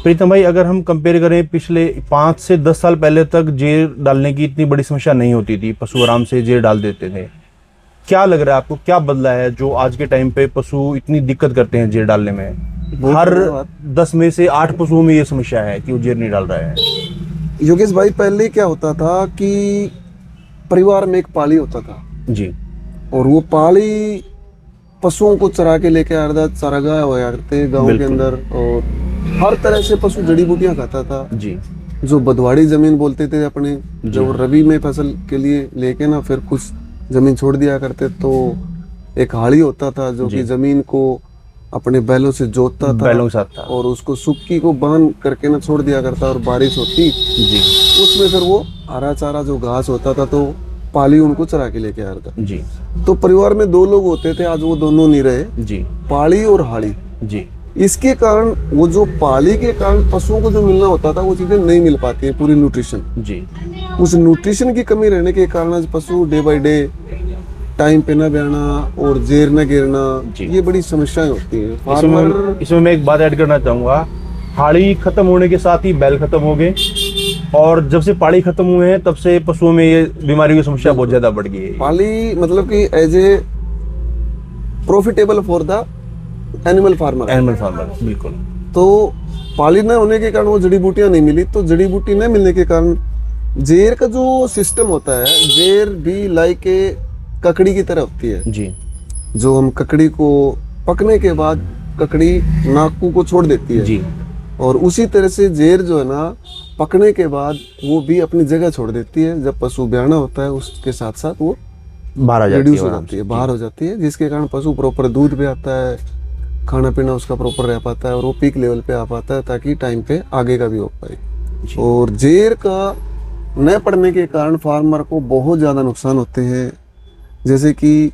प्रीतम भाई, अगर हम कंपेयर करें पिछले 5 से 10 साल पहले तक जेर डालने की इतनी बड़ी समस्या नहीं होती थी, पशु आराम से जेर डाल देते थे। क्या लग रहा है आपको, क्या बदला है जो आज के टाइम पे पशु इतनी दिक्कत करते हैं जेर डालने में? हर 10 में से 8 पशुओं में ये समस्या है कि वो जेर नहीं डाल रहा है। योगेश भाई, पहले क्या होता था कि परिवार में एक पाली होता था जी, और वो पाली पशुओं को चरा के लेके आ रहा था, चरागाह हुआ करते गाँव के अंदर, और हर तरह से पशु जड़ी बूटियां खाता था जी, जो बदवाड़ी जमीन बोलते थे अपने, जब रबी में फसल के लिए लेके ना फिर कुछ जमीन छोड़ दिया करते, तो एक हाड़ी होता था जो कि जमीन को अपने बैलों से जोतता था, बैलों के साथ था, और उसको सुक्की को बांध करके ना छोड़ दिया करता, और बारिश होती जी, उसमें फिर वो हरा चारा जो घास होता था तो पाली उनको चरा के लेके आ रहा था जी, तो परिवार में 2 लोग होते थे, आज वो दोनों नहीं रहे जी, पाली और हाड़ी। जी, इसके कारण वो जो पाली के कारण पशुओं को जो मिलना होता था वो चीजें नहीं मिल पाती है, पूरी न्यूट्रिशन। जी, उस न्यूट्रिशन की कमी रहने के कारण आज पशु डे बाय डे टाइम पे ना बहना और जेर न गिरना, ये बड़ी समस्याएं होती है। इसमें मैं एक बात ऐड करना चाहूंगा, हाड़ी खत्म होने के साथ ही बैल खत्म हो गए, और जब से पाली खत्म हुए हैं तब से पशुओं में ये बीमारियों की समस्या बहुत ज्यादा बढ़ गई है। पाली मतलब कि as a profitable for the animal farmer, बिल्कुल। तो पाली न होने के कारण वो जड़ी बूटियां नहीं मिली, तो जड़ी बूटी न मिलने के कारण जेर का जो सिस्टम होता है, जेर भी लाइक के ककड़ी की तरह होती है जी, जो हम ककड़ी को पकने के बाद ककड़ी नाकू को छोड़ देती है जी, और उसी तरह से जेर जो है ना पकने के बाद वो भी अपनी जगह छोड़ देती है। जब पशु ब्याना होता है उसके साथ साथ वो बाहर रिड्यूस हो जाती है, बाहर हो जाती है, जिसके कारण पशु प्रॉपर दूध भी आता है, खाना पीना उसका प्रॉपर रह पाता है और वो पीक लेवल पे आ पाता है ताकि टाइम पे आगे का भी हो पाए। और जेर का न पड़ने के कारण फार्मर को बहुत ज़्यादा नुकसान होते हैं, जैसे कि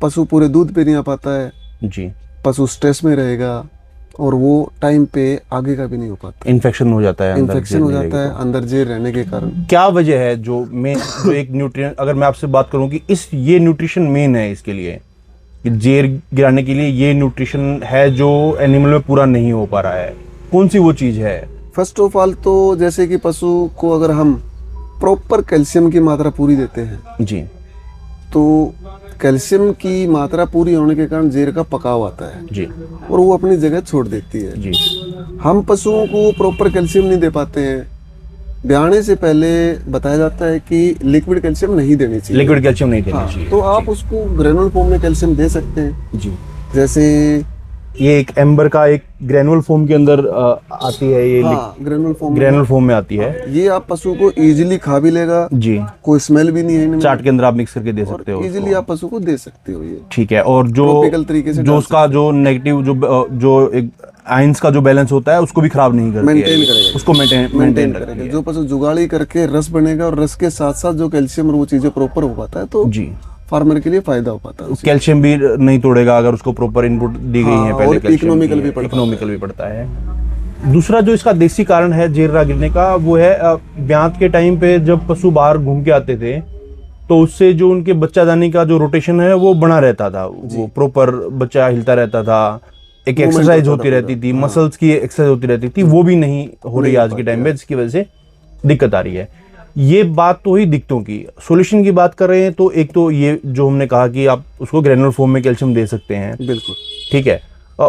पशु पूरे दूध पे नहीं आ पाता है जी, पशु स्ट्रेस में रहेगा और वो टाइम पे आगे का भी नहीं हो पाता, इन्फेक्शन हो जाता है, इन्फेक्शन हो जाता है अंदर जेर रहने के कारण। क्या वजह है जो एक न्यूट्रिएंट, अगर मैं आपसे बात करूं कि ये न्यूट्रिशन मेन है इसके लिए, कि जेर गिराने के लिए ये न्यूट्रिशन है जो एनिमल में पूरा नहीं हो पा रहा है, कौन सी वो चीज है? फर्स्ट ऑफ ऑल तो जैसे कि पशु को अगर हम प्रॉपर कैल्शियम की मात्रा पूरी देते हैं जी, तो कैल्शियम की मात्रा पूरी होने के कारण जेर का पकाव आता है जी, और वो अपनी जगह छोड़ देती है जी। हम पशुओं को प्रॉपर कैल्शियम नहीं दे पाते हैं। ब्याने से पहले बताया जाता है कि लिक्विड कैल्शियम नहीं देनी चाहिए, लिक्विड कैल्शियम नहीं देना चाहिए। तो आप उसको ग्रेनुल फॉर्म में कैल्शियम दे सकते हैं जी, जैसे ये एक एम्बर का एक ग्रेनुअल फॉर्म के अंदर आती है, ये ग्रेनुअल फॉर्म में आती है। ये आप पशु को इजीली खा भी लेगा जी, कोई स्मेल भी नहीं है इनमें, चाट के अंदर आप मिक्स करके दे सकते हो, इजीली आप पशु को दे सकते हो ये। ठीक है। और जो तरीके से जो उसका जो नेगेटिव जो एक आयंस का जो बैलेंस होता है उसको भी खराब नहीं करती मेंटेन है, करेगा, उसको मेंटेन करेगा। जो पशु जुगाड़ी करके रस बनेगा और रस के साथ साथ जो कैल्शियम और वो चीजें प्रॉपर हो पाता है तो जी, फार्मर के लिए फायदा हो पाता है। कैल्शियम भी नहीं तोड़ेगा अगर उसको प्रॉपर इनपुट दी गई है पहले, और इकोनॉमिकल भी पड़ता है। दूसरा जो इसका देसी कारण है जेर गिरने का, वो है ब्यात के टाइम पे जब पशु बाहर घूम के आते थे तो उससे जो उनके बच्चादानी का जो रोटेशन है वो बना रहता था, वो प्रॉपर बच्चा हिलता रहता था, एक एक्सरसाइज होती रहती थी, मसल्स की एक्सरसाइज होती रहती थी, वो भी नहीं हो रही आज के टाइम पे, जिसकी वजह से दिक्कत आ रही है। ये बात तो ही दिक्कतों की। सॉल्यूशन की बात कर रहे हैं तो एक तो ये जो हमने कहा कि आप उसको ग्रेनुलर फॉर्म में कैल्शियम दे सकते हैं, बिल्कुल ठीक है।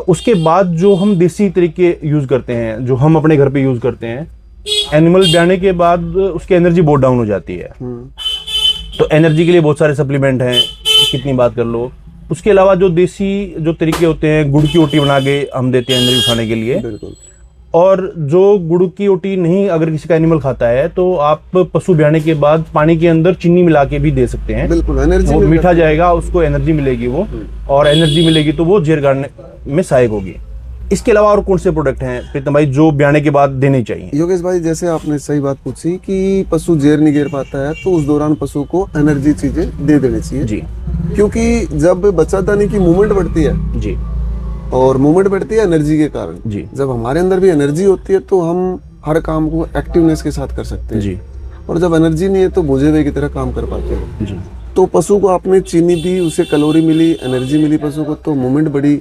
उसके बाद जो हम देसी तरीके यूज करते हैं, जो हम अपने घर पे यूज करते हैं, एनिमल ब्याने के बाद उसकी एनर्जी बहुत डाउन हो जाती है, तो एनर्जी के लिए बहुत सारे सप्लीमेंट हैं, कितनी बात कर लो। उसके अलावा जो देसी जो तरीके होते हैं, गुड़ की रोटी बना के हम देते हैं एनर्जी उठाने के लिए, बिल्कुल। और जो गुड़ की रोटी नहीं अगर किसी का एनिमल खाता है तो आप पशु ब्याने के बाद पानी के अंदर चीनी मिला के भी दे सकते हैं, बिल्कुल एनर्जी मीठा जाएगा, उसको एनर्जी मिलेगी वो, और एनर्जी मिलेगी तो वो जेर गाड़ने में सहायक होगी। इसके अलावा और कौन से प्रोडक्ट हैं प्रीतम भाई जो ब्याने के बाद देने चाहिए? योगेश भाई, जैसे आपने सही बात पूछी कि पशु जेर नहीं गिर पाता है तो उस दौरान पशु को एनर्जी चीजें दे देनी चाहिए जी, क्योंकि जब बच्चादानी की मूवमेंट बढ़ती है जी, और मूवमेंट बढ़ती है एनर्जी के कारण जी, जब हमारे अंदर भी एनर्जी होती है तो हम हर काम को एक्टिवनेस के साथ कर सकते हैं जी, और जब एनर्जी नहीं है तो बोझे हुए की तरह काम कर पाते हैं जी। तो पशु को आपने चीनी दी, उसे कैलोरी मिली, एनर्जी मिली पशु को, तो मूवमेंट बढ़ी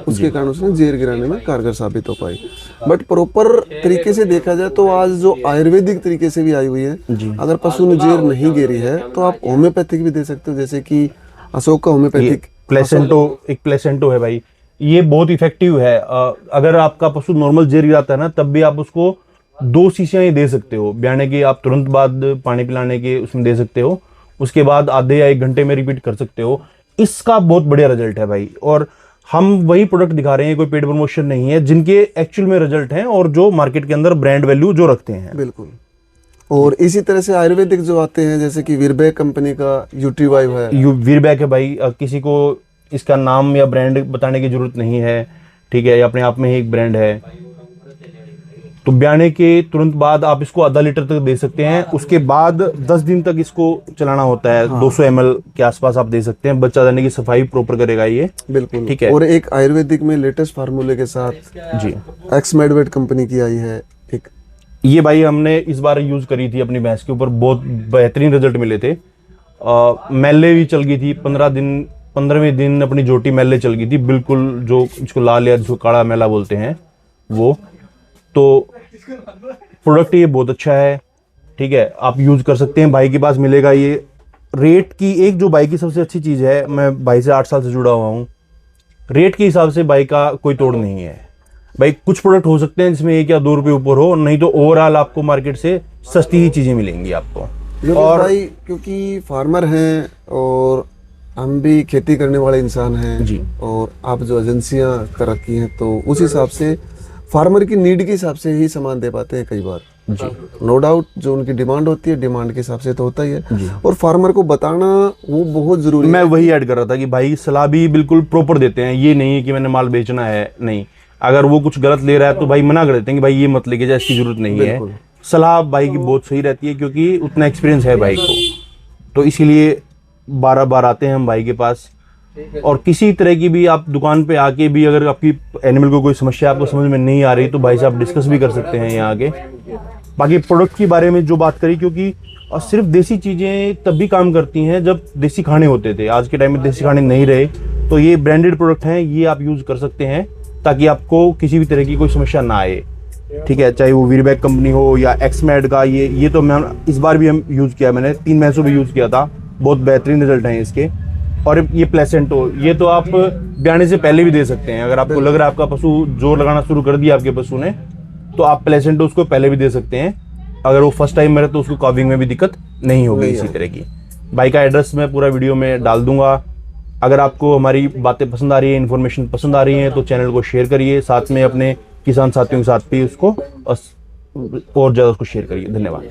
उसके कारण उसने जेर गिराने में कारगर साबित हो पाई। बट प्रॉपर तरीके से देखा जाए तो आज जो आयुर्वेदिक तरीके से भी आई हुई है, अगर पशु ने जेर नहीं गिरी है तो आप होम्योपैथिक भी दे सकते हो, जैसे कि अशोक का होम्योपैथिक प्लेसेंटो है भाई, ये बहुत इफेक्टिव है। अगर आपका पशु नॉर्मल जेर गिराता है ना, तब भी आप उसको 2 शीशियां ही दे सकते हो ब्याने के, आप तुरंत बाद पानी पिलाने के उसमें दे सकते हो, उसके बाद आधे या 1 घंटे में रिपीट कर सकते हो। इसका बहुत बढ़िया रिजल्ट है भाई, और हम वही प्रोडक्ट दिखा रहे हैं, कोई पेड प्रमोशन नहीं है, जिनके एक्चुअल में रिजल्ट हैं और जो मार्केट के अंदर ब्रांड वैल्यू जो रखते हैं। बिल्कुल। और इसी तरह से आयुर्वेदिक जो आते हैं, जैसे कि वीरबैक कंपनी का यूट्रीवाइव है, वीरबैक है भाई, किसी को इसका नाम या ब्रांड बताने की जरूरत नहीं है, ठीक है, ये अपने आप में ही एक ब्रांड है। तो ब्याने के तुरंत बाद आप इसको आधा लीटर तक दे सकते हैं, उसके बाद 10 दिन तक इसको चलाना होता है। 200 ml के आसपास आप दे सकते हैं, बच्चा दाने की सफाई प्रॉपर करेगा ये। बिल्कुल, ठीक है। और एक आयुर्वेदिक में लेटेस्ट फार्मूले के साथ जी एक्समेडवेट कंपनी की आई है एक, ये भाई हमने इस बार यूज करी थी अपनी भैंस के ऊपर, बहुत बेहतरीन रिजल्ट मिले थे। मैले भी चल गई थी 15वें दिन अपनी जोटी मैले चल गई थी बिल्कुल, जो इसको लाल या जिसको काला मैला बोलते हैं वो। तो प्रोडक्ट ये बहुत अच्छा है, ठीक है, आप यूज कर सकते हैं, भाई के पास मिलेगा ये। रेट की एक जो भाई की सबसे अच्छी चीज है, मैं भाई से 8 साल से जुड़ा हुआ हूँ, रेट के हिसाब से भाई का कोई तोड़ नहीं है भाई। कुछ प्रोडक्ट हो सकते हैं जिसमें 1 या 2 रुपए ऊपर हो, नहीं तो ओवरऑल आपको मार्केट से सस्ती ही चीजें मिलेंगी आपको। और भाई क्योंकि फार्मर हैं और हम भी खेती करने वाले इंसान हैं जी, और आप जो एजेंसियां कर रखी हैं, तो उस हिसाब से फार्मर की नीड के हिसाब से ही सामान दे पाते हैं कई बार। जी, नो डाउट, जो उनकी डिमांड होती है, डिमांड के हिसाब से तो होता ही है, और फार्मर को बताना वो बहुत जरूरी है। मैं वही ऐड कर रहा था कि भाई सलाह भी बिल्कुल प्रॉपर देते हैं, ये नहीं है कि मैंने माल बेचना है, नहीं। अगर वो कुछ गलत ले रहा है तो भाई मना कर देते हैं कि भाई ये मत लेके जा, इसकी जरूरत नहीं है। सलाह भाई की बहुत सही रहती है, क्योंकि उतना एक्सपीरियंस है भाई को, तो इसीलिए बार आते हैं हम भाई के पास। और किसी तरह की भी आप दुकान पे आके भी अगर आपकी एनिमल को कोई समस्या आपको समझ में नहीं आ रही, तो भाई से आप डिस्कस भी कर सकते हैं यहाँ आके। बाकी प्रोडक्ट के बारे में जो बात करी, क्योंकि सिर्फ देसी चीज़ें तब भी काम करती हैं जब देसी खाने होते थे, आज के टाइम में देसी खाने नहीं रहे, तो ये ब्रांडेड प्रोडक्ट हैं, ये आप यूज़ कर सकते हैं ताकि आपको किसी भी तरह की कोई समस्या ना आए, ठीक है। चाहे वो वीरबैक कंपनी हो या एक्समेड का, ये तो मैं इस बार भी हम यूज़ किया, मैंने 3 महीनों भी यूज़ किया था, बहुत बेहतरीन रिजल्ट हैं इसके। और ये प्लेसेंटो, ये तो आप ब्याने से पहले भी दे सकते हैं, अगर आपको लग रहा है आपका पशु जोर लगाना शुरू कर दिया आपके पशु ने, तो आप प्लेसेंटो उसको पहले भी दे सकते हैं। अगर वो फर्स्ट टाइम में रहे तो उसको काविंग में भी दिक्कत नहीं होगी इसी तरह की। भाई का एड्रेस मैं पूरा वीडियो में डाल दूंगा। अगर आपको हमारी बातें पसंद आ रही है, इन्फॉर्मेशन पसंद आ रही है, तो चैनल को शेयर करिए, साथ में अपने किसान साथियों के साथ भी उसको और ज़्यादा उसको शेयर करिए। धन्यवाद।